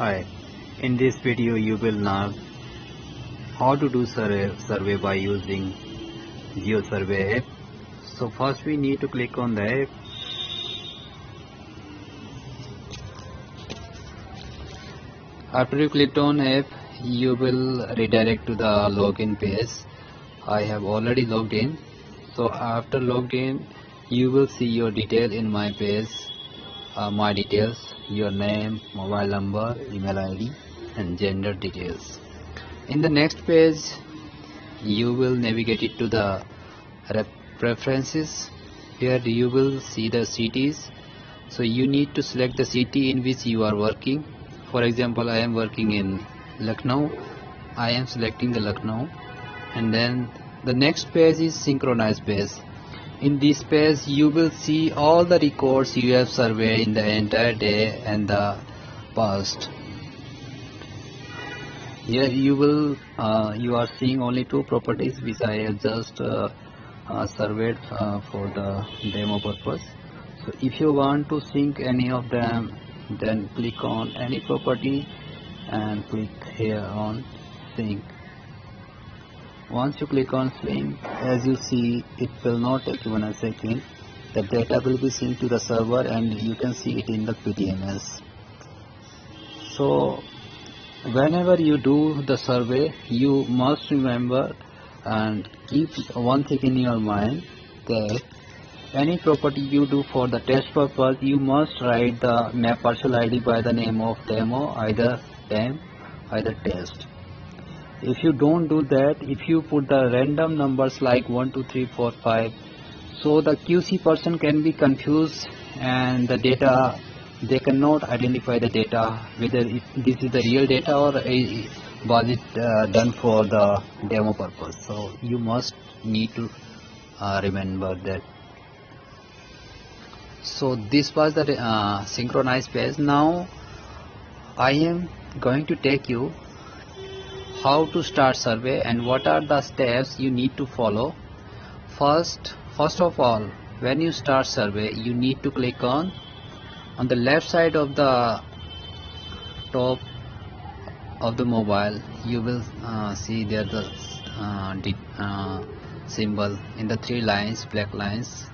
Hi, in this video you will learn how to do survey by using GeoSurvey app. So first we need to click on the app. After you clicked on app, you will redirect to the login page. I have already logged in. So after logged in, you will see your detail in my page. My details, your name, mobile number, email ID and gender details. In the next page you will navigate it to the preferences. Here you will see the cities, so you need to select the city in which you are working. For example, I am working in Lucknow. I am selecting the Lucknow, and then the next page is synchronized page. In this page you will see all the records you have surveyed in the entire day and the past. Here you are seeing only two properties which I have just surveyed for the demo purpose. So if you want to sync any of them, then click on any property and click here on sync. Once you click on sync, as you see, it will not take even a second. The data will be synced to the server and you can see it in the PDMS. So whenever you do the survey, you must remember and keep one thing in your mind, that any property you do for the test purpose, you must write the map parcel ID by the name of demo, either dem, either test. If you don't do that, if you put the random numbers like 1 2 3 4 5, so the QC person can be confused and the data, they cannot identify the data whether this is the real data or was it done for the demo purpose. So you must need to remember that. So this was the synchronized page. Now I am going to take you how to start survey and what are the steps you need to follow. First of all, when you start survey, you need to click on the left side of the top of the mobile. You will see there the symbol in the three lines, black lines,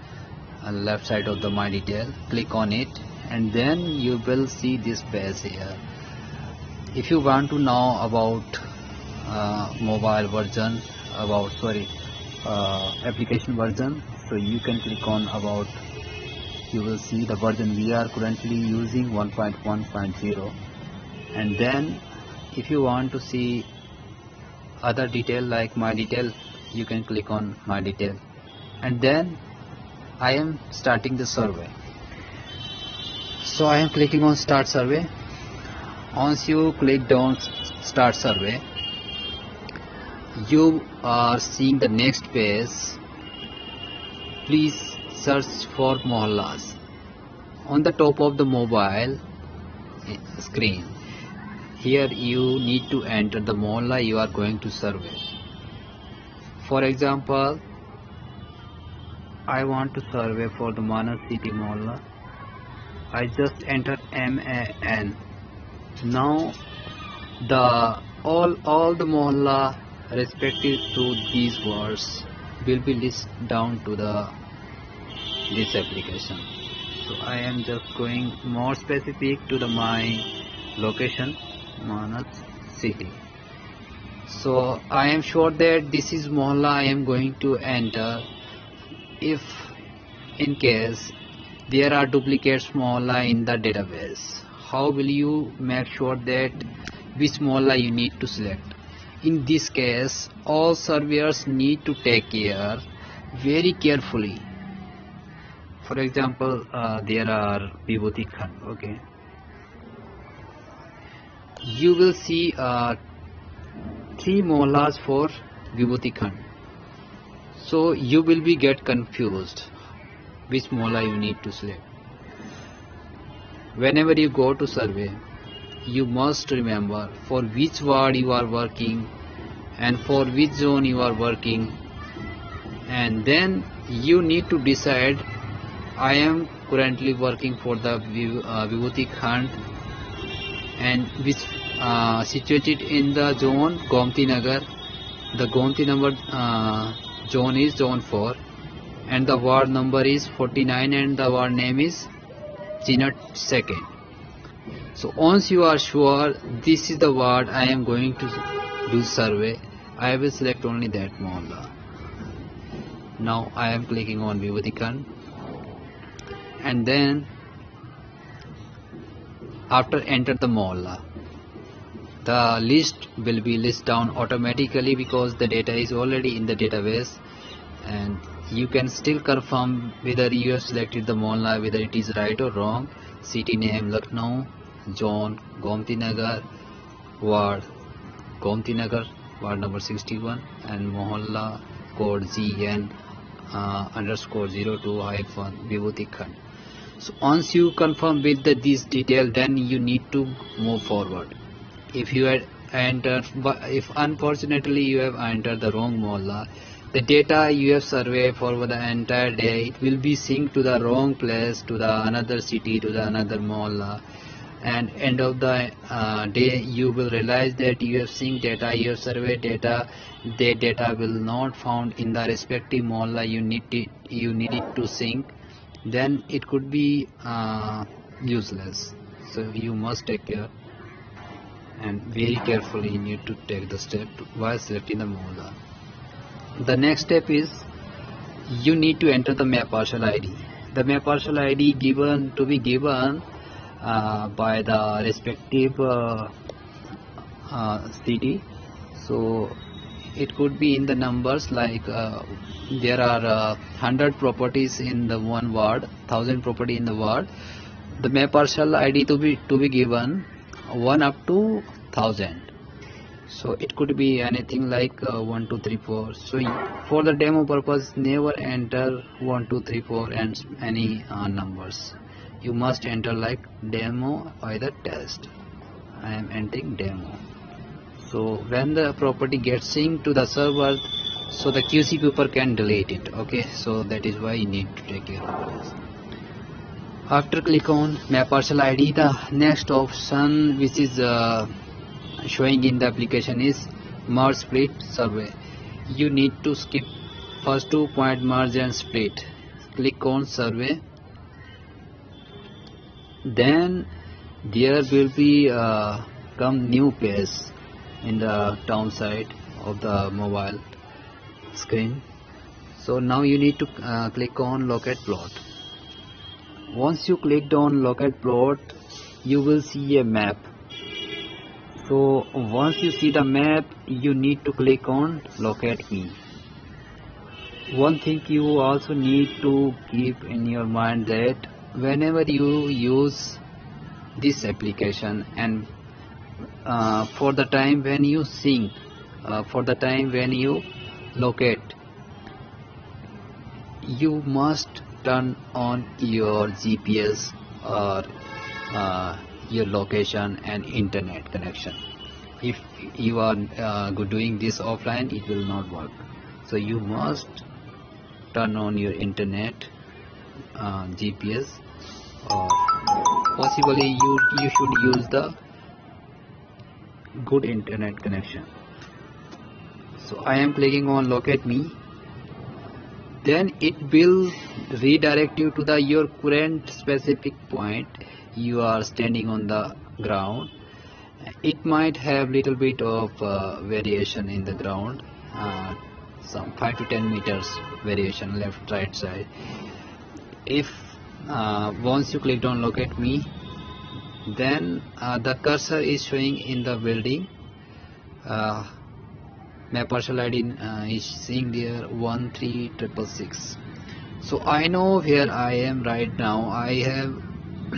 on the left side of the my detail. Click on it and then you will see this page here. If you want to know about mobile version, application version, so you can click on about. You will see the version we are currently using 1.1.0, and then if you want to see other detail like my detail, you can click on my detail, and then I am starting the survey. So I am clicking on start survey. Once you click on start survey, you are seeing the next page. Please search for mohallas. On the top of the mobile screen, here you need to enter the mohalla you are going to survey. For example, I want to survey for the Manas City mohalla. I just enter MAN. Now all the mohalla respective to these words will be listed down to this application. So I am just going more specific to my location, Manas City. So I am sure that this is mohalla I am going to enter. If in case there are duplicates mohalla in the database, how will you make sure that which mohalla you need to select? In this case, all surveyors need to take care very carefully. For example, there are Vibhuti Khand. Okay, you will see 3 mohallas for Vibhuti Khand. So you will be get confused which mohalla you need to select. Whenever you go to survey, you must remember for which ward you are working and for which zone you are working, and then you need to decide. I am currently working for the Vibhuti Khand and which situated in the zone Gomti Nagar. The Gomti number zone is zone 4, and the ward number is 49, and the ward name is Chinat second. So once you are sure this is the ward I am going to do survey, I will select only that mohalla. Now I am clicking on Vibhuti, and then after enter the mohalla, the list will be list down automatically because the data is already in the database, and you can still confirm whether you have selected the mohalla, whether it is right or wrong. City name Lucknow, zone Gomti Nagar, ward Gomti Nagar, ward number 61, and mohalla code GN _02 Vibhuti Khand. So once you confirm with this detail, then you need to move forward. If you had entered, if unfortunately you have entered the wrong mohalla, the data you have surveyed for the entire day, it will be synced to the wrong place, to the another city, to the another mohalla, and end of the day you will realize that you have synced data, you have surveyed data, the data will not found in the respective mohalla you need it to sync, then it could be useless. So you must take care and very carefully you need to take the step while selecting the mohalla. The next step is you need to enter the map parcel ID. The map parcel ID given by the respective city. So it could be in the numbers like there are 100 properties in the one ward, 1000 property in the ward. The map parcel ID to be given 1 up to 1000. So it could be anything like 1 2 3 4. So for the demo purpose, never enter 1 2 3 4 and any numbers. You must enter like demo or the test. I am entering demo. So when the property gets synced to the server, so the QC paper can delete it. Okay, so that is why you need to take care of this. After click on map parcel ID, the next option which is showing in the application is merge split survey. You need to skip first 2 point merge and split. Click on survey. Then there will be come new page in the down side of the mobile screen. So now you need to click on locate plot. Once you clicked on locate plot, you will see a map. So once you see the map, you need to click on locate me. One thing you also need to keep in your mind that whenever you use this application and for the time when you sync, for the time when you locate, you must turn on your GPS or your location and internet connection. If you are doing this offline, it will not work. So you must turn on your internet, GPS, or possibly you should use the good internet connection. So I am clicking on locate me. Then it will redirect you to your current specific point. You are standing on the ground. It might have little bit of variation in the ground, some 5 to 10 meters variation left right side. If once you clicked on locate me, then the cursor is showing in the building. Map parcel ID is seeing there 13666. So I know where I am right now. I have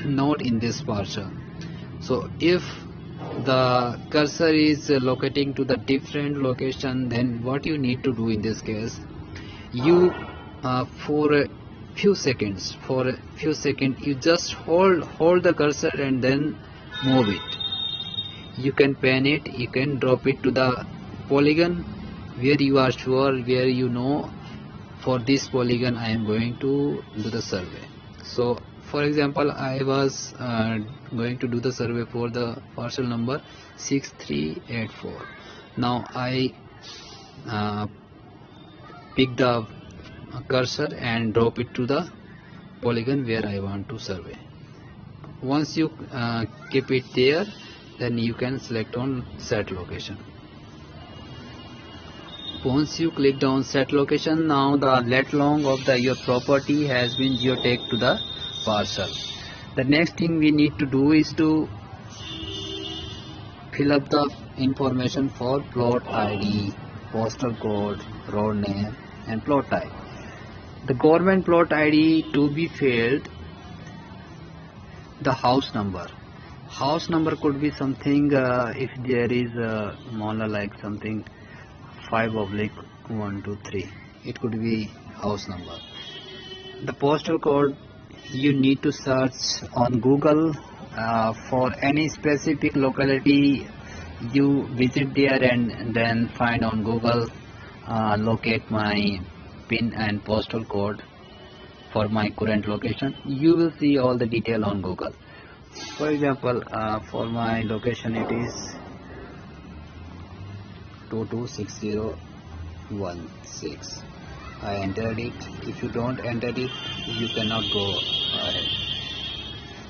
not in this parcel. So if the cursor is locating to the different location, then what you need to do in this case, you for a few seconds you just hold the cursor and then move it. You can pan it, you can drop it to the polygon where you are sure, where you know for this polygon I am going to do the survey. So For example, I was going to do the survey for the parcel number 6384. Now I pick the cursor and drop it to the polygon where I want to survey. Once you keep it there, then you can select on set location. Once you click on set location, now the lat long of your property has been geotagged to the parcel. The next thing we need to do is to fill up the information for plot ID, postal code, road name and plot type. The government plot ID to be filled, the house number. House number could be something if there is a mohalla like something 5/123, it could be house number. The postal code, you need to search on Google for any specific locality. You visit there and then find on Google, locate my PIN and postal code for my current location. You will see all the detail on Google. For example, for my location it is 226016. I entered it. If you don't enter it, you cannot go ahead.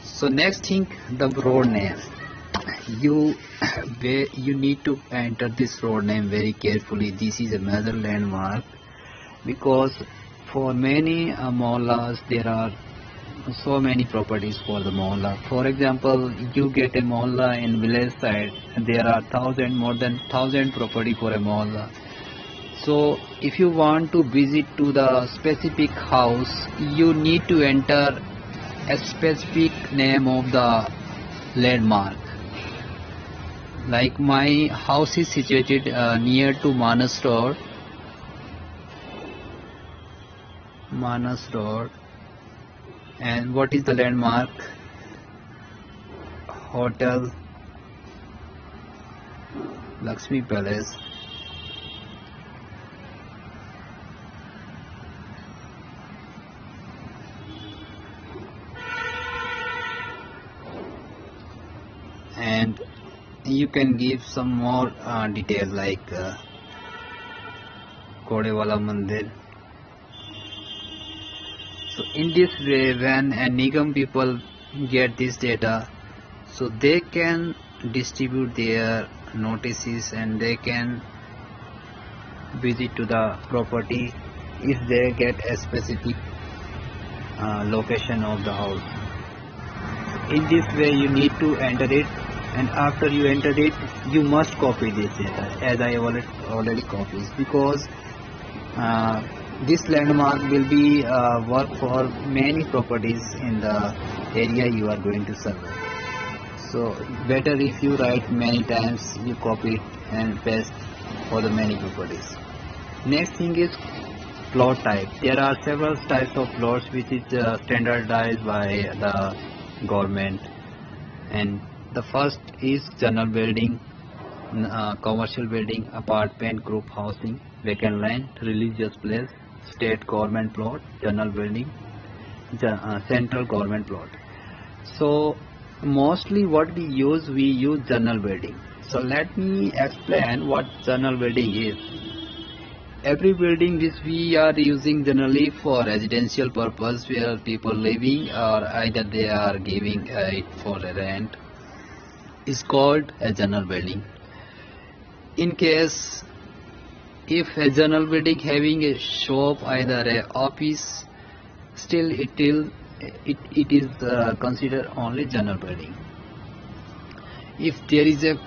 So next thing, the road name. You need to enter this road name very carefully. This is a major landmark because for many mohallas there are so many properties for the mohalla. For example, you get a mohalla in village side, there are more than 1,000 property for a mohalla. So if you want to visit to the specific house, you need to enter a specific name of the landmark. Like my house is situated near to Manas Road. And what is the landmark? Hotel Lakshmi Palace. And you can give some more detail like Kodewala Mandir. So in this way, when a Nigam people get this data, so they can distribute their notices and they can visit to the property if they get a specific location of the house. In this way you need to enter it, and after you enter it, you must copy this data as I already copied, because this landmark will be work for many properties in the area you are going to survey. So better if you write many times, you copy it and paste for the many properties. Next thing is plot type. There are several types of plots which is standardized by the government, and the first is general building, commercial building, apartment, group housing, vacant land, religious place, state government plot, general building, central government plot. So mostly what we use general building. So let me explain what general building is. Every building which we are using generally for residential purpose, where people living or either they are giving it for a rent, is called a general building. In case if a general building having a shop, either a office, still it is considered only general building. If there is a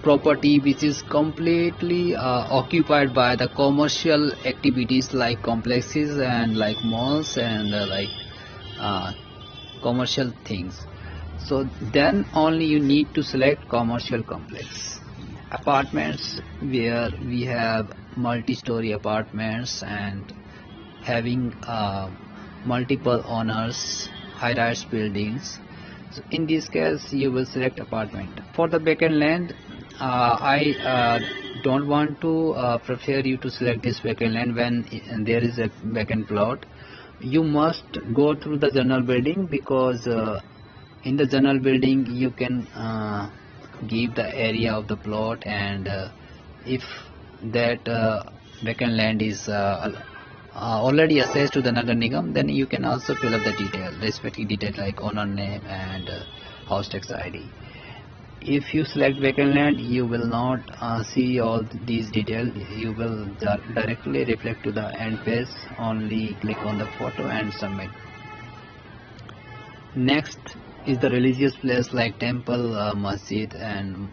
property which is completely occupied by the commercial activities like complexes and like malls and commercial things, so then only you need to select commercial complex. Apartments, where we have multi-story apartments and having multiple owners, high-rise buildings. So in this case you will select apartment. For the vacant land, I don't want to prefer you to select this vacant land when there is a vacant plot. You must go through the general building, because in the general building you can give the area of the plot, and if that vacant land is already assessed to the Nagar Nigam, then you can also fill up the detail, respective detail like owner name and house tax ID. If you select vacant land, you will not see all these details. You will directly reflect to the end page. Only click on the photo and submit. Next is the religious place like temple, masjid, and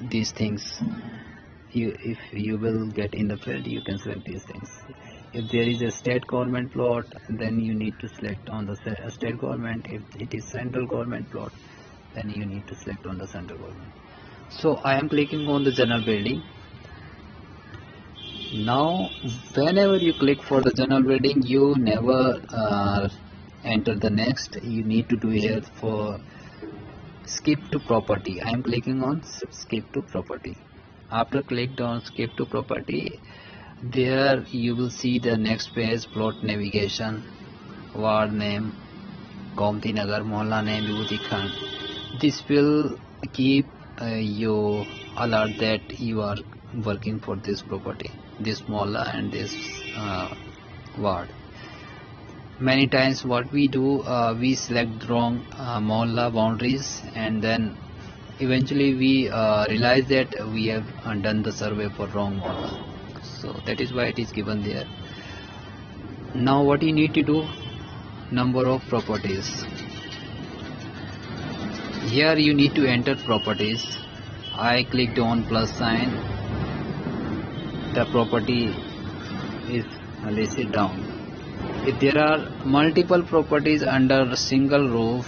these things. If you will get in the field, you can select these things. If there is a state government plot, then you need to select on the state government. If it is central government plot, then you need to select on the central government. So I am clicking on the general building. Now whenever you click for the general building, you never enter the next. You need to do here for skip to property. I am clicking on skip to property. After clicked on skip to property, there you will see the next page: plot navigation, ward name, Gomti Nagar, Mohalla name, Vibhuti Khan. This will keep you alert that you are working for this property, this mohalla and this ward. Many times what we do, we select wrong mohalla boundaries, and then eventually we realize that we have done the survey for wrong mohalla. So that is why it is given there. Now what you need to do, number of properties. Here you need to enter properties. I clicked on plus sign. The property is listed down. If there are multiple properties under a single roof,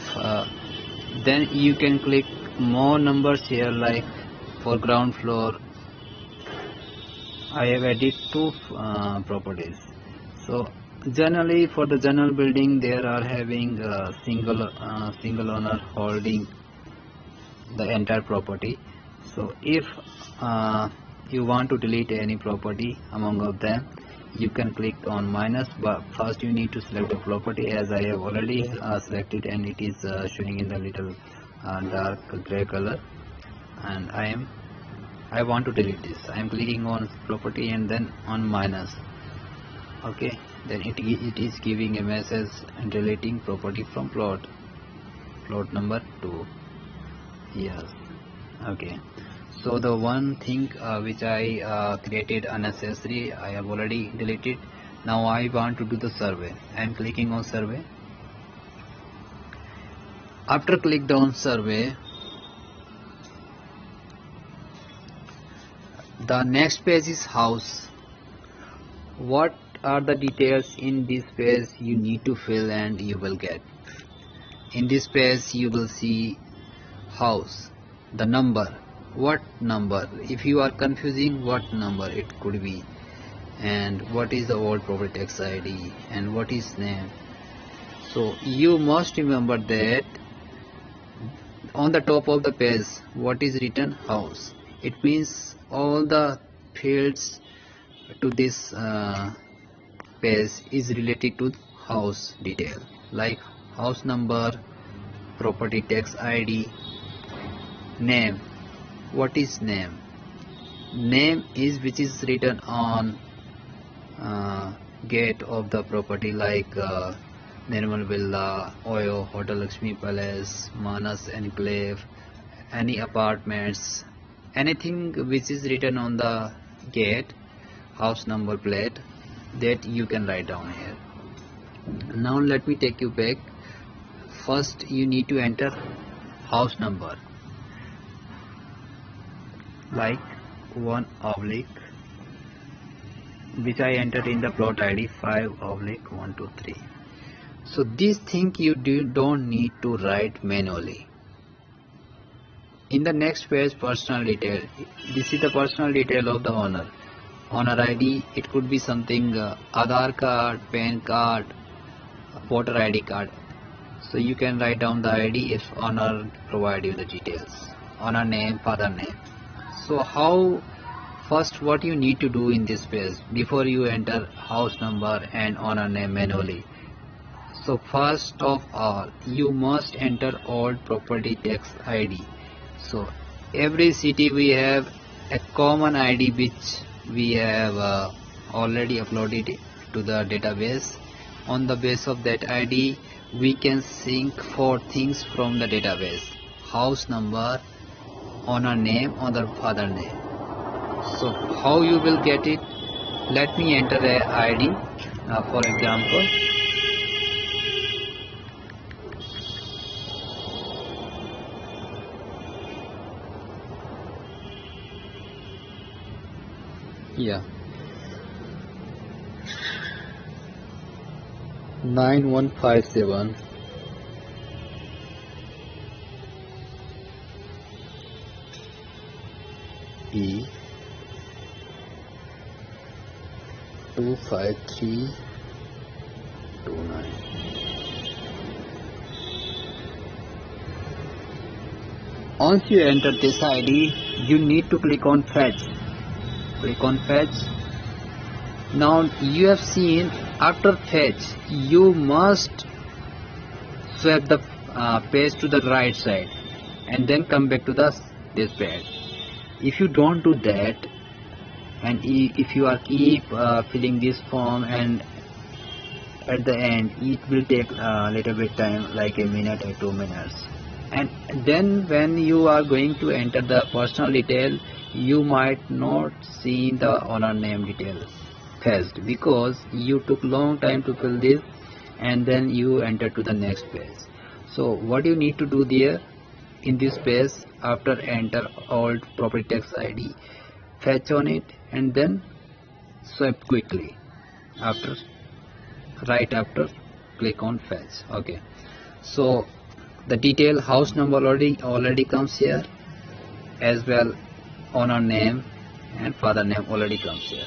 then you can click more numbers here, like for ground floor I have added 2 properties. So generally for the general building there are having single owner holding the entire property. So if you want to delete any property among of them, you can click on minus, but first you need to select the property, as I have already selected, and it is showing in the little dark gray color, and I want to delete this. I am clicking on property and then on minus. Okay, then it is giving a message deleting property from plot number 2. Yes. Okay, so the one thing which I created unnecessary, I have already deleted. Now I want to do the survey. I am clicking on survey. After clicked on survey, the next page is house. What are the details in this page you need to fill and you will get. In this page you will see house, the number, what number, if you are confusing what number it could be, and what is the old property tax ID, and what is name. So you must remember that on the top of the page what is written house. It means all the fields to this page is related to house detail, like house number, property tax ID, name. What is name? Name is which is written on gate of the property, like Nirmal Villa, Oyo, Hotel Lakshmi Palace, Manas Enclave, any apartments, anything which is written on the gate, house number plate, that you can write down here. Now let me take you back. First you need to enter house number, like 1/, which I entered in the plot ID 5/123. So this thing you don't need to write manually. In the next page, personal detail. This is the personal detail of the owner. Owner ID, it could be something Aadhaar card, PAN card, voter ID card. So you can write down the ID if owner provide you the details. Owner name, father name. So how First, what you need to do in this page before you enter house number and owner name manually. So first of all, you must enter old property tax ID. So every city we have a common ID which we have already uploaded to the database. On the base of that ID, we can sync 4 things from the database: house number, owner name, owner father name. So how you will get it? Let me enter a ID. For example, yeah, 9157 E 25329. Once you enter this ID, you need to click on fetch. Click on fetch. Now you have seen after fetch, you must swipe the page to the right side and then come back to this page. If you don't do that, and if you are keep filling this form, and at the end it will take a little bit time, like a minute or 2 minutes, and then when you are going to enter the personal detail, you might not see the owner name details first because you took long time to fill this and then you enter to the next page. So what you need to do there in this page, after enter old property tax ID, fetch on it and then swipe quickly right after click on fetch. Okay, so the detail house number already comes here, as well owner name and father name already comes here.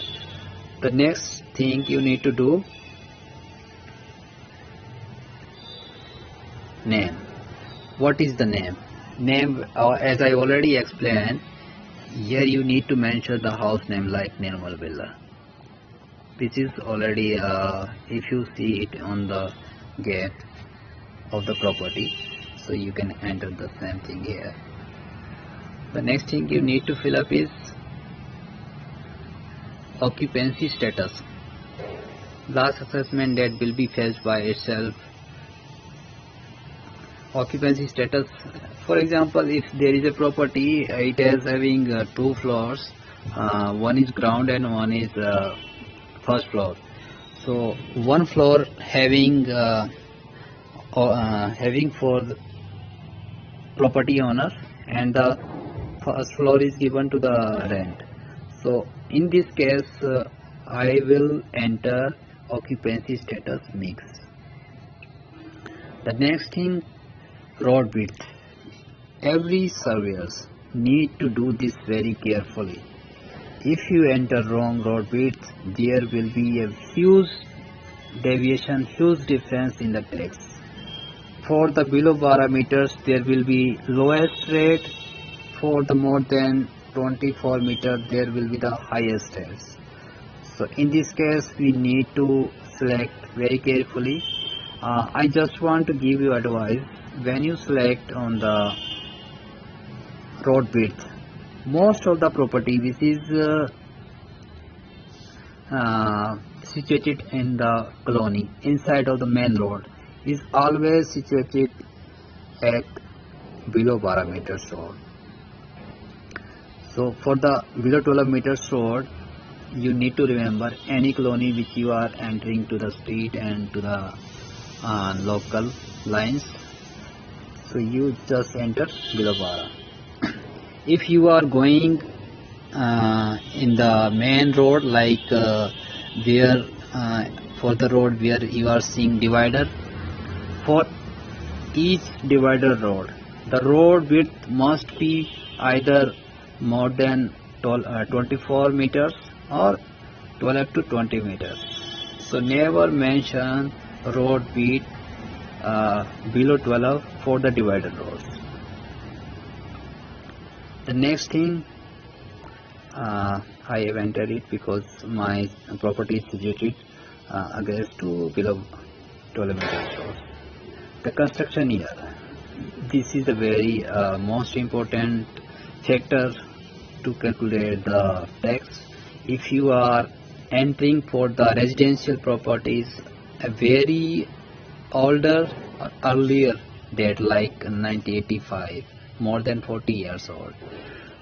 The next thing you need to do, name. What is the name? Name, as I already explained, here you need to mention the house name like Nirmal Villa. This is already if you see it on the gate of the property, so you can enter the same thing here. The next thing you need to fill up is occupancy status. Last assessment date will be fetched by itself. Occupancy status, for example, if there is a property, it is having 2 floors, one is ground and one is first floor. So one floor having for the property owner, and the first floor is given to the rent. So in this case, I will enter occupancy status mix. The next thing, road width. Every surveyors need to do this very carefully. If you enter wrong road width, there will be a huge deviation, huge difference in the text. For the below 12 meters, there will be lowest rate. For the more than 24 meters, there will be the highest rates. So in this case, we need to select very carefully. I just want to give you advice. When you select on the road width, most of the property which is situated in the colony inside of the main road is always situated at below 12 meters road. So for the below 12 meters road, you need to remember any colony which you are entering to the street and to the local lines, so you just enter below 12. If you are going in the main road, like where for the road where you are seeing divider, for each divider road, the road width must be either more than 24 meters or 12 to 20 meters. So never mention road width below 12 for the divider roads. The next thing, I have entered it because my property is situated against to below 12 meter shore. The construction year. This is the very most important factor to calculate the tax. If you are entering for the residential properties a very older or earlier date like 1985, more than 40 years old,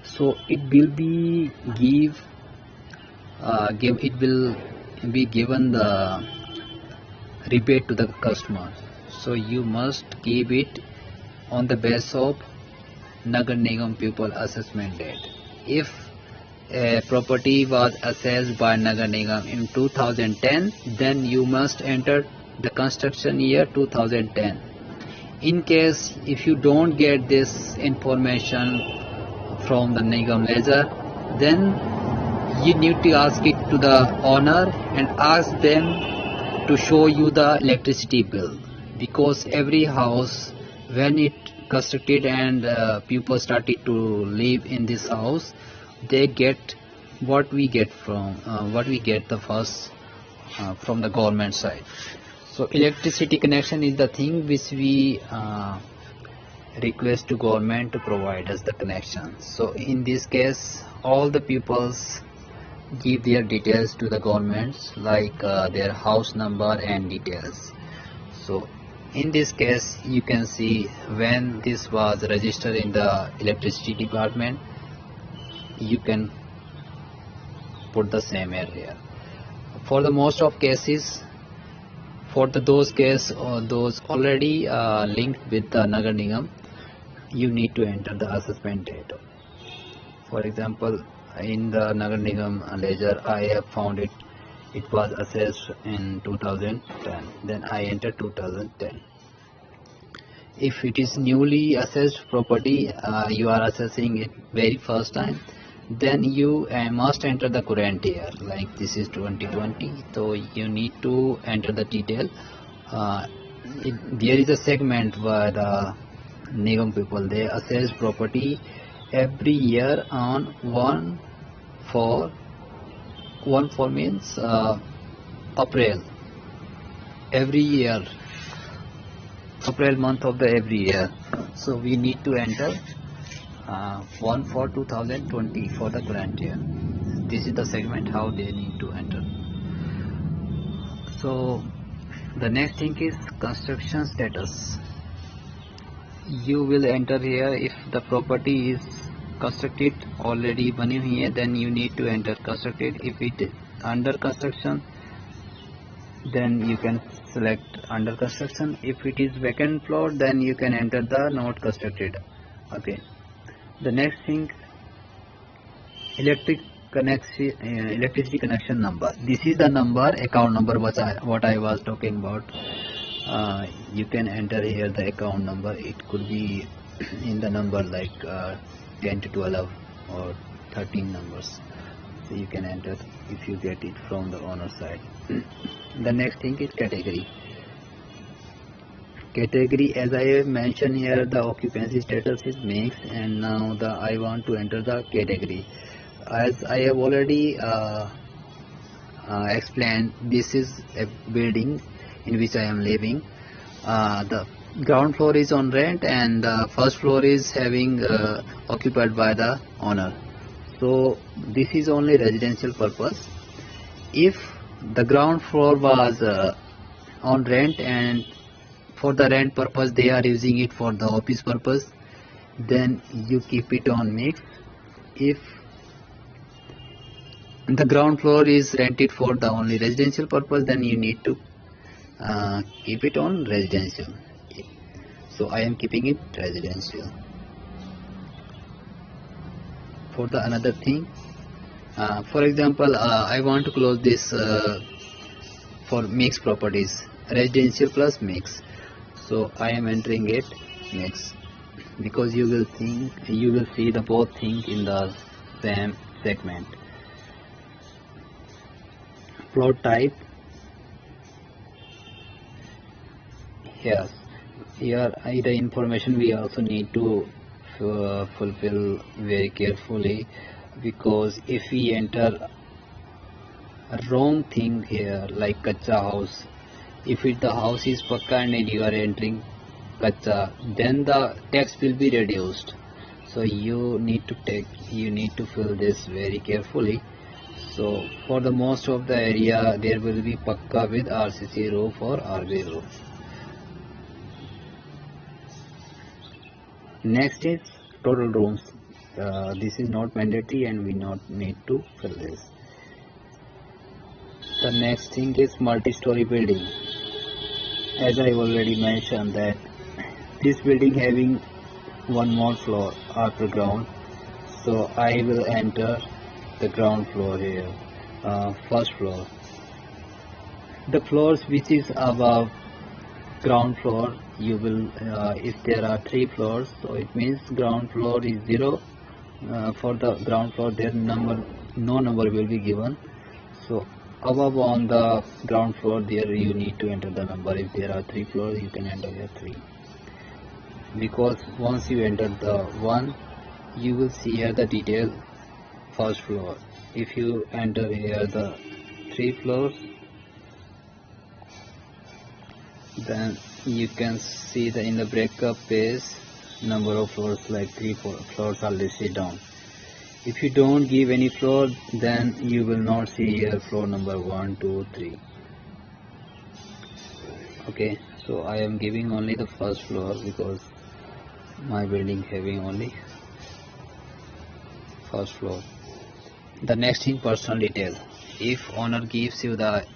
so it will be it will be given the rebate to the customer. So you must keep it on the base of Nagar Nigam Pupil Assessment Date. If a property was assessed by Nagar Nigam in 2010, then you must enter the construction year 2010. In case if you don't get this information from the Nigam ledger, then you need to ask it to the owner and ask them to show you the electricity bill, because every house when it constructed and people started to live in this house, they get what we get the first from the government side. So electricity connection is the thing which we request to government to provide us the connection. So in this case all the pupils give their details to the governments, like their house number and details. So in this case you can see when this was registered in the electricity department, you can put the same area. For the most of cases, for those cases or those already linked with the Nagar Nigam, you need to enter the assessment date. For example, in the Nagar Nigam ledger I have found it was assessed in 2010, then I enter 2010. If it is newly assessed property, you are assessing it very first time, then you must enter the current year, like this is 2020, so you need to enter the detail. There is a segment where the Nigam people, they assess property every year on 1/4 means April, every year, April month of the every year. So we need to enter 1/4/2020 for the current year. This is the segment how they need to enter. So the next thing is construction status. You will enter here if the property is constructed, already bani hui hai, then you need to enter constructed. If it is under construction, then you can select under construction. If it is vacant plot, then you can enter the not constructed. Okay. The next thing, electricity connection number. This is the number, account number what I was talking about. You can enter here the account number. It could be in the number like 10 to 12 or 13 numbers. So you can enter if you get it from the owner side. The next thing is category. Category, as I have mentioned here, the occupancy status is mixed, and now I want to enter the category. As I have already explained, this is a building in which I am living. The ground floor is on rent and the first floor is having occupied by the owner. So this is only residential purpose. If the ground floor was on rent and for the rent purpose they are using it for the office purpose, then you keep it on mix. If the ground floor is rented for the only residential purpose, then you need to keep it on residential. So I am keeping it residential. For the another thing, for example, I want to close this for mixed properties, residential plus mix. So I am entering it mix, because you will see the both things in the same segment. Plot type. Yes, here the information we also need to fulfill very carefully. because if we enter a wrong thing here like kacha house, if the house is pakka and you are entering kacha, then the tax will be reduced. So you need to fill this very carefully. So for the most of the area there will be pakka with RCC roof or RB roof. Next is total rooms. This is not mandatory and we not need to fill this. The next thing is multi-story building. As I already mentioned that this building having one more floor after ground, so I will enter the ground floor here, first floor. The floors which is above ground floor, you will if there are 3 floors, so it means ground floor is 0. For the ground floor there no number will be given. So above on the ground floor there you need to enter the number. If there are 3 floors you can enter here 3, because once you enter the 1 you will see here the detail first floor. If you enter here the 3 floors, then you can see the in the breakup page number of floors, like 3 floors are listed down. If you don't give any floor, then you will not see here floor number 1, 2, 3. Okay, so I am giving only the first floor because my building having only first floor. The next thing, personal detail. If owner gives you the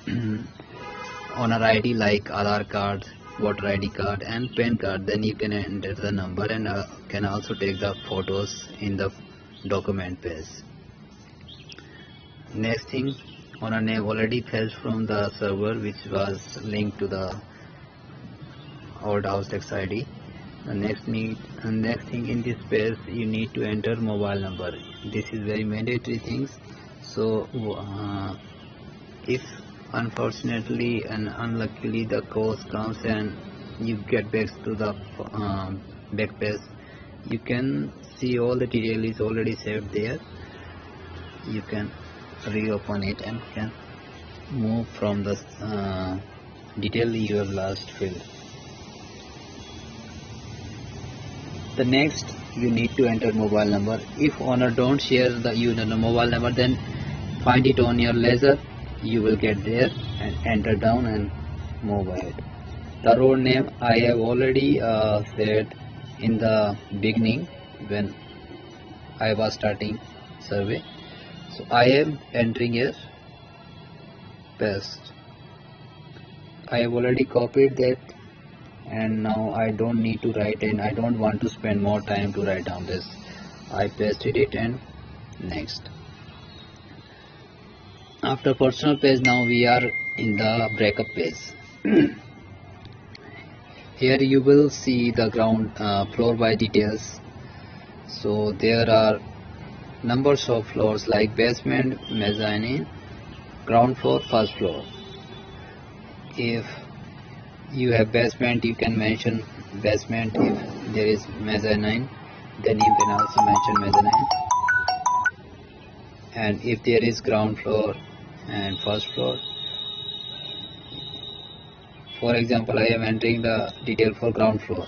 owner ID like Aadhaar card, voter ID card and PAN card, then you can enter the number and can also take the photos in the document page. Next thing, owner name already fetched from the server which was linked to the old house tax ID. The next thing in this page you need to enter mobile number. This is very mandatory things. So if unfortunately and unluckily the course comes and you get back to the back page, you can see all the detail is already saved there. You can reopen it and can move from the detail you have last filled. The next, you need to enter mobile number. If owner don't share the mobile number, then find it on your ledger. You will get there and enter down and move ahead. The road name I have already said in the beginning when I was starting survey. So I am entering here paste. I have already copied that and now I don't need to write and I don't want to spend more time to write down this. I pasted it and next. After personal page, now we are in the breakup page. Here you will see the ground floor by details. So there are numbers of floors like basement, mezzanine, ground floor, first floor. If you have basement, you can mention basement. If there is mezzanine, then you can also mention mezzanine. And if there is ground floor and first floor, for example, I am entering the detail for ground floor.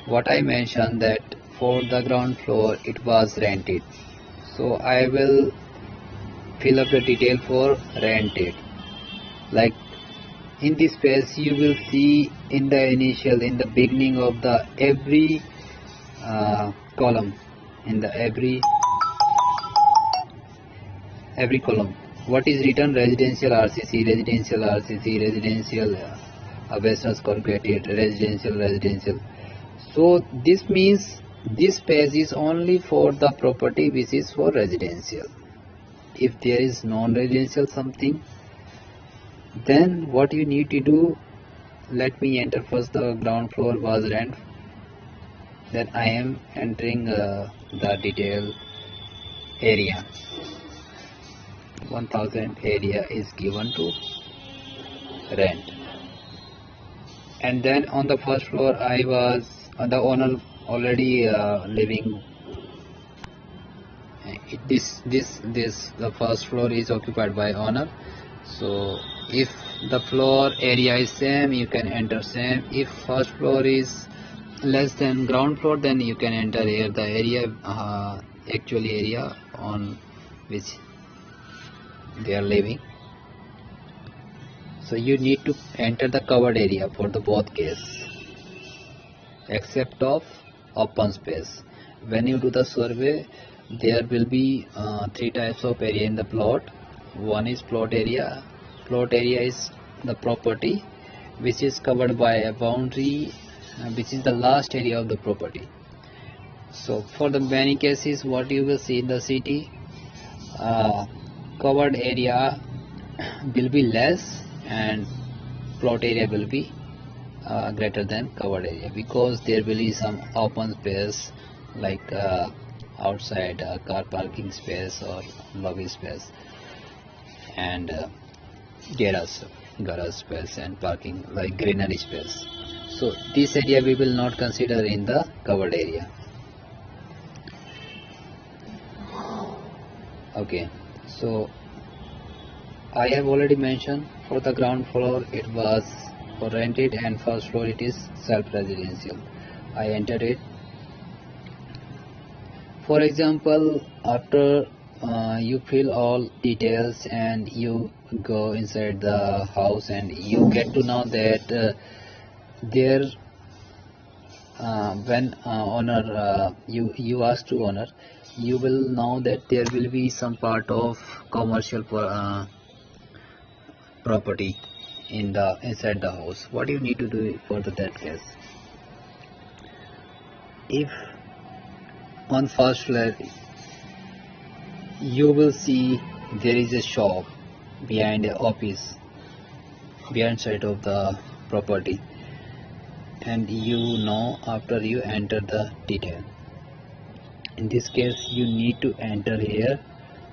What I mentioned that for the ground floor it was rented, so I will fill up the detail for rented. Like in this page you will see in the beginning of the every column, in the every column what is written: residential RCC, residential RCC, residential Western Corporated, residential. So this means this page is only for the property which is for residential. If there is non-residential something, then what you need to do, let me enter first the ground floor was rent, then I am entering the detail area. 1000 area is given to rent. And then on the first floor I was the owner already living this the first floor is occupied by owner. So if the floor area is same, you can enter same. If first floor is less than ground floor, then you can enter here the area, actually area on which they are living. So you need to enter the covered area for the both case, except of open space. When you do the survey, there will be three types of area in the plot. One is plot area. Plot area is the property which is covered by a boundary, which is the last area of the property. So for the many cases, what you will see in the city, covered area will be less and plot area will be greater than covered area, because there will be some open space like outside car parking space or lobby space, and garage space and parking like greenery space. So this area we will not consider in the covered area. Okay, so I have already mentioned for the ground floor it was for rented, and first floor it is self-residential. I entered it. For example, after you fill all details and you go inside the house and you get to know that there when owner you ask to owner, you will know that there will be some part of commercial property in the inside the house. What you need to do for that case? If on first floor you will see there is a shop behind the office, behind side of the property, and you know after you enter the detail. In this case, you need to enter here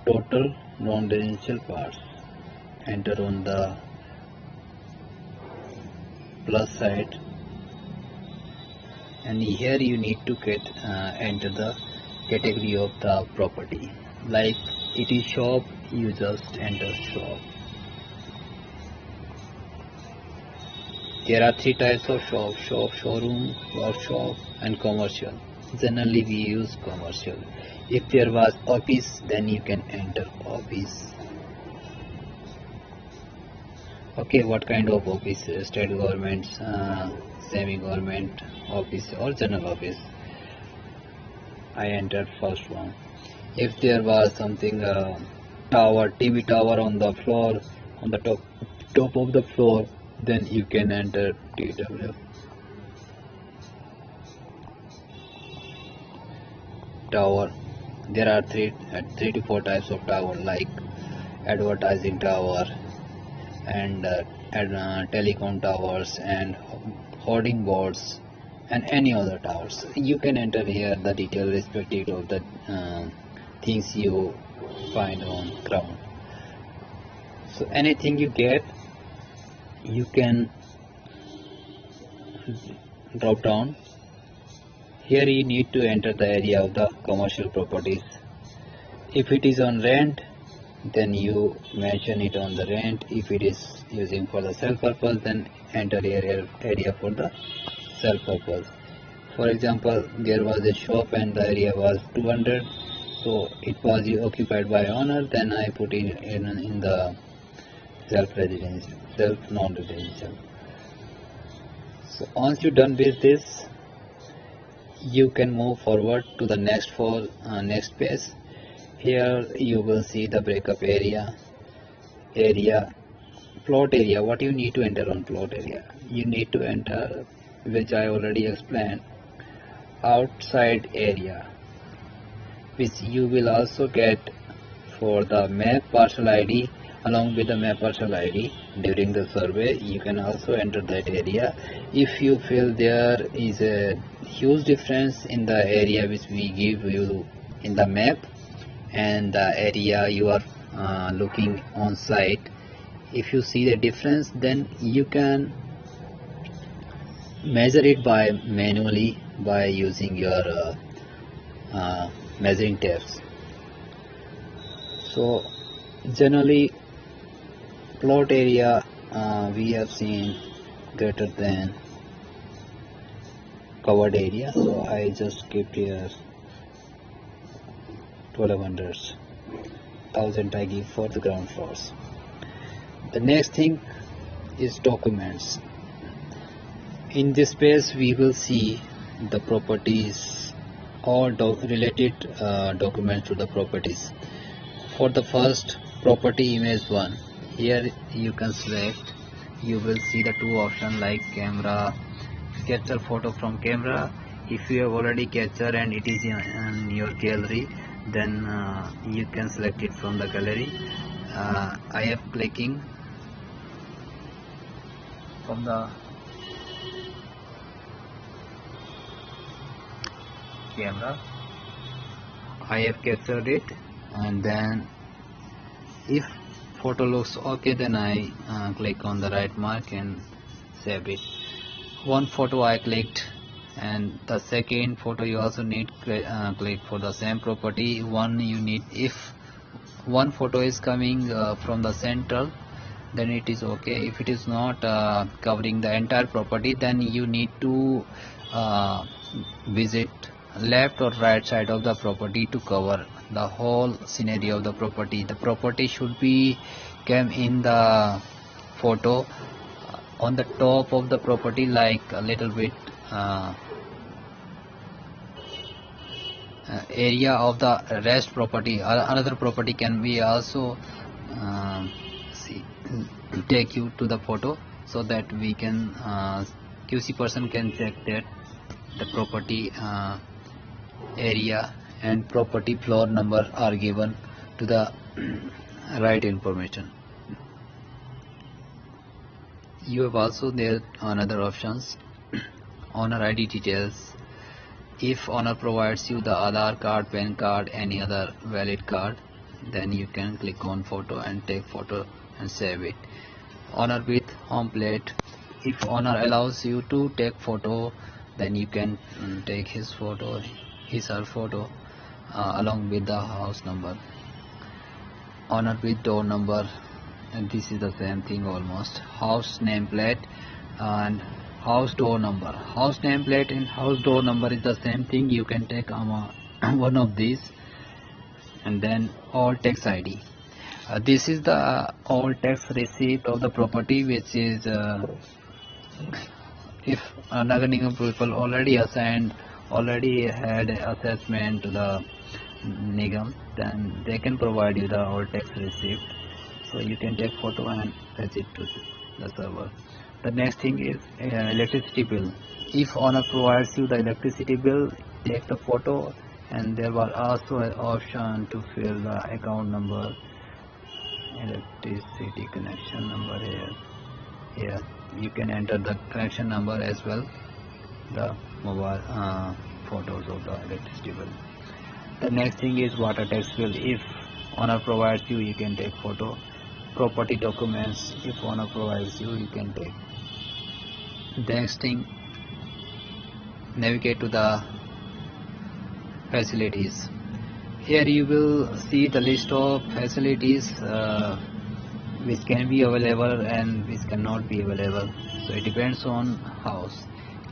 total non-residential parts. Enter on the plus side, and here you need to enter the category of the property. Like it is shop, you just enter shop. There are three types of shop: showroom, workshop, and commercial. Generally we use commercial. If there was office, then you can enter office. Okay, what kind of office? State government, semi-government office, or general office? I entered first one. If there was something tower, TV tower on the floor, on the top of the floor, then you can enter TW. Tower. There are three to four types of tower, like advertising tower and telecom towers and hoarding boards and any other towers. You can enter here the detail respective of the things you find on ground. So anything you get, you can drop down. Here you need to enter the area of the commercial properties. If it is on rent, then you mention it on the rent. If it is using for the sell purpose, then enter area for the sell purpose. For example, there was a shop and the area was 200, so it was occupied by owner. Then I put it in the self-residential, self-non-residential. So once you're done with this, you can move forward to the next page. Here you will see the breakup area, plot area. What you need to enter on plot area? You need to enter, which I already explained, outside area, which you will also get for the map parcel ID. Along with the map parcel ID during the survey, you can also enter that area. If you feel there is a huge difference in the area which we give you in the map and the area you are looking on site, if you see the difference, then you can measure it by manually by using your measuring tapes. So generally plot area we have seen greater than covered area, so I just kept here 1200, 1000 I give for the ground floors. The next thing is documents. In this space we will see the properties or related documents to the properties. For the first property, image 1, here you can select. You will see the two options like camera, capture photo from camera. If you have already captured and it is in your gallery, then you can select it from the gallery. I am clicking from the camera. I have captured it, and then if photo looks okay, then I click on the right mark and save it. One photo I clicked, and the second photo you also need click for the same property. One you need, if one photo is coming from the central, then it is okay. If it is not covering the entire property, then you need to visit left or right side of the property to cover the whole scenario of the property. The property should be came in the photo on the top of the property, like a little bit area of the rest property. Another property can be also take you to the photo, so that we can QC person can check that the property area and property floor number are given to the right information. You have also there another options, owner ID details. If owner provides you the Aadhaar card, PAN card, any other valid card, then you can click on photo and take photo and save it. Owner with home plate. If owner allows you to take photo, then you can take his photo, his or her photo along with the house number. Owner with door number, and this is the same thing almost. House nameplate and house door number. House nameplate and house door number is the same thing. You can take one of these, and then all tax ID. This is the all tax receipt of the property, which is if Nagar Nigam people already assigned, already had assessment to the Nigam, then they can provide you the all tax receipt. So you can take photo and fetch it to the server. The next thing is electricity bill. If owner provides you the electricity bill, take the photo, and there was also an option to fill the account number, electricity connection number here. Here you can enter the connection number as well, the mobile photos of the electricity bill. The next thing is water tax bill. If owner provides you, you can take photo. Property documents, if owner provides you, you can take. The next thing, navigate to the facilities. Here you will see the list of facilities which can be available and which cannot be available. So it depends on house.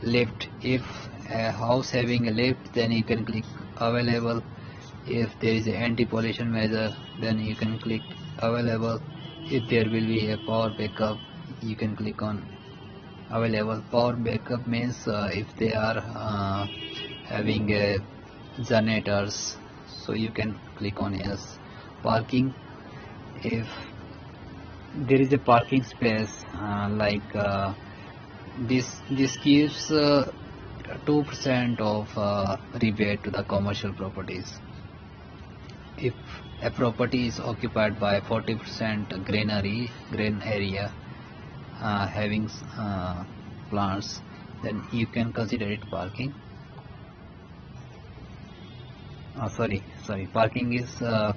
Lift, if a house having a lift, then you can click available. If there is an anti-pollution measure, then you can click available. If there will be a power backup, you can click on available. Power backup means if they are having generators, so you can click on yes. Parking, if there is a parking space this gives 2% of rebate to the commercial properties. If a property is occupied by 40% green area having plants, then you can consider it parking. Parking is the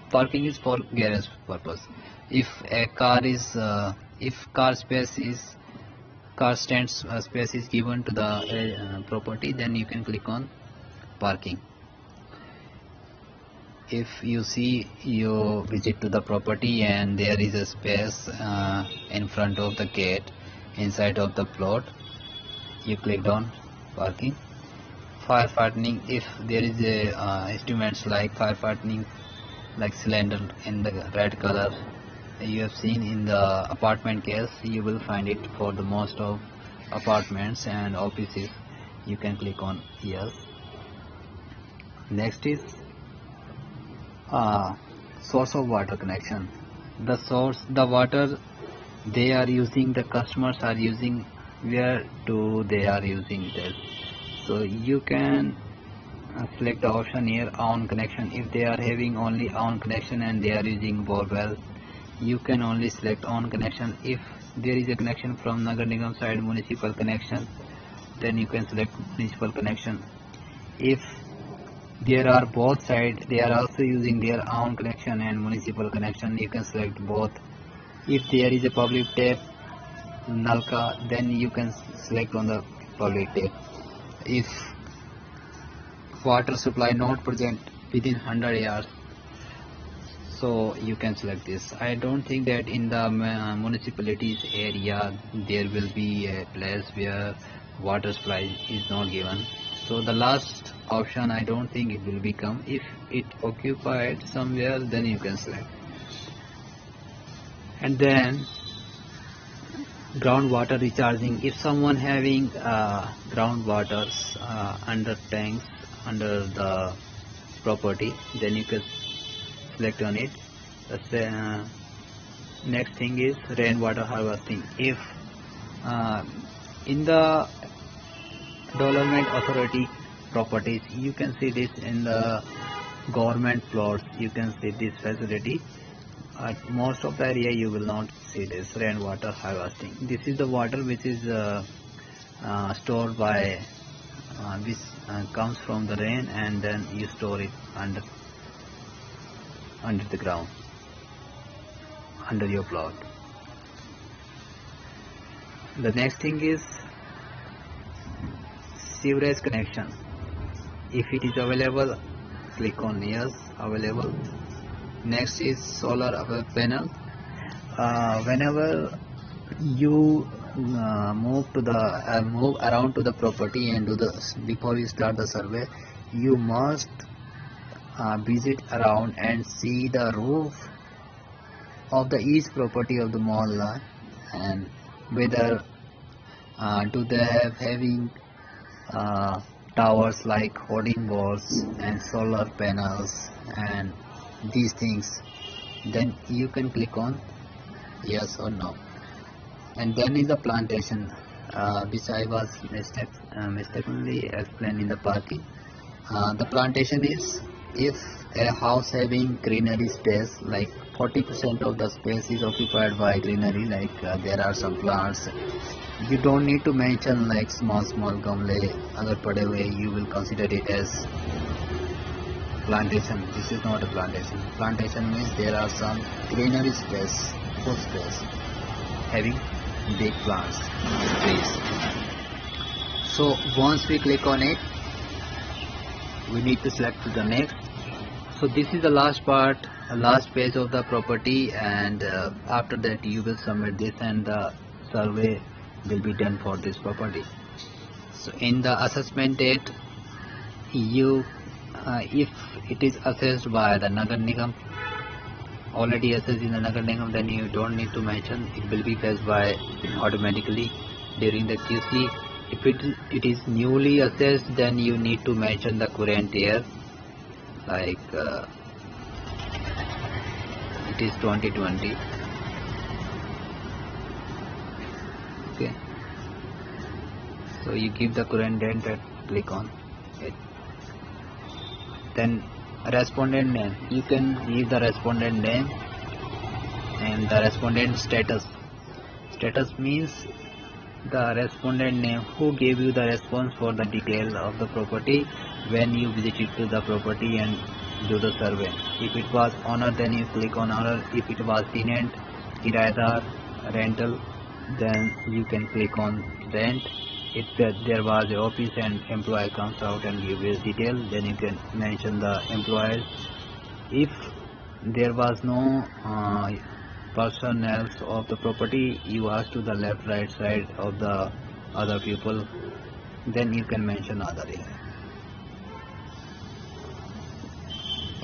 parking is for garage purpose. If a car is if car stands space is given to the property, then you can click on parking. If you see, you visit to the property and there is a space in front of the gate inside of the plot, you click on parking. Firefighting, if there is a instruments like firefighting, like cylinder in the red color you have seen in the apartment case, you will find it for the most of apartments and offices. You can click on yes. Next is source of water connection. The water they are using, the customers are using, where do they are using this? So you can select the option here, on connection. If they are having only on connection and they are using borewell, you can only select on connection. If there is a connection from Nagar Nigam side, municipal connection, then you can select municipal connection. If there are both sides, they are also using their own connection and municipal connection, you can select both. If there is a public tap nalka, then you can select on the public tap. If water supply not present within 100 yards, so you can select this. I don't think that in the municipalities area there will be a place where water supply is not given. So the last option, I don't think it will become. If it occupied somewhere, then you can select. And then groundwater recharging. If someone having groundwaters under tanks under the property, then you can select on it. Next thing is rainwater harvesting. If in the development authority properties, you can see this in the government plots, you can see this facility. At most of the area you will not see this rainwater harvesting. This is the water which is stored by which comes from the rain, and then you store it under the ground, under your plot. The next thing is sewerage connection. If it is available, click on yes, available. Next is solar panel. Whenever you move around to the property and before you start the survey, you must visit around and see the roof of the each property of the mohalla, and whether do they having towers like hoarding walls and solar panels and these things. Then you can click on yes or no. And then is the plantation, which I was mistakenly explained in the parking. The plantation is if a house having greenery space, like 40% of the space is occupied by greenery, like there are some plants. You don't need to mention like small gamle agar pade hue, you will consider it as plantation. This is not a plantation. Plantation means there are some greenery space, full space, having big plants, trees. So once we click on it, we need to select to the next. So this is the last part, last page of the property, and after that you will submit this and the survey will be done for this property. So in the assessment date, you if it is assessed by the Nagar Nigam, already assessed in the Nagar Nigam, then you don't need to mention, it will be fetched by automatically during the QC. If it is newly assessed, then you need to mention the current year, like it is 2020. Okay, so you give the current date and click on it. Then respondent name, you can give the respondent name and the respondent status. Status means the respondent name, who gave you the response for the detail of the property when you visited to the property and do the survey. If it was owner, then you click on owner. If it was tenant, kirayadar, rental, then you can click on rent. If there was a office and employee comes out and gives his detail, then you can mention the employee If there was no person else of the property, you ask to the left right side of the other people, then you can mention other here.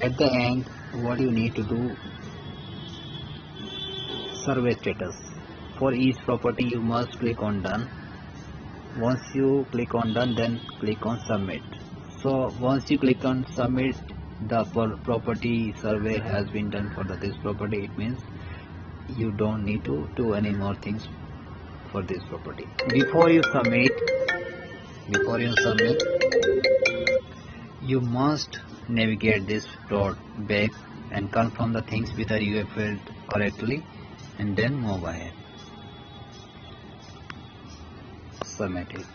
At the end, what you need to do, survey status. For each property you must click on done. Once you click on done, then click on submit. So once you click on submit, the property survey has been done for this property. It means you don't need to do any more things for this property. Before you submit, you must navigate this dot back and confirm the things whether you have filled correctly, and then move ahead. Submit it.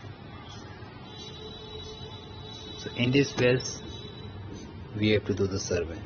So in this phase we have to do the survey.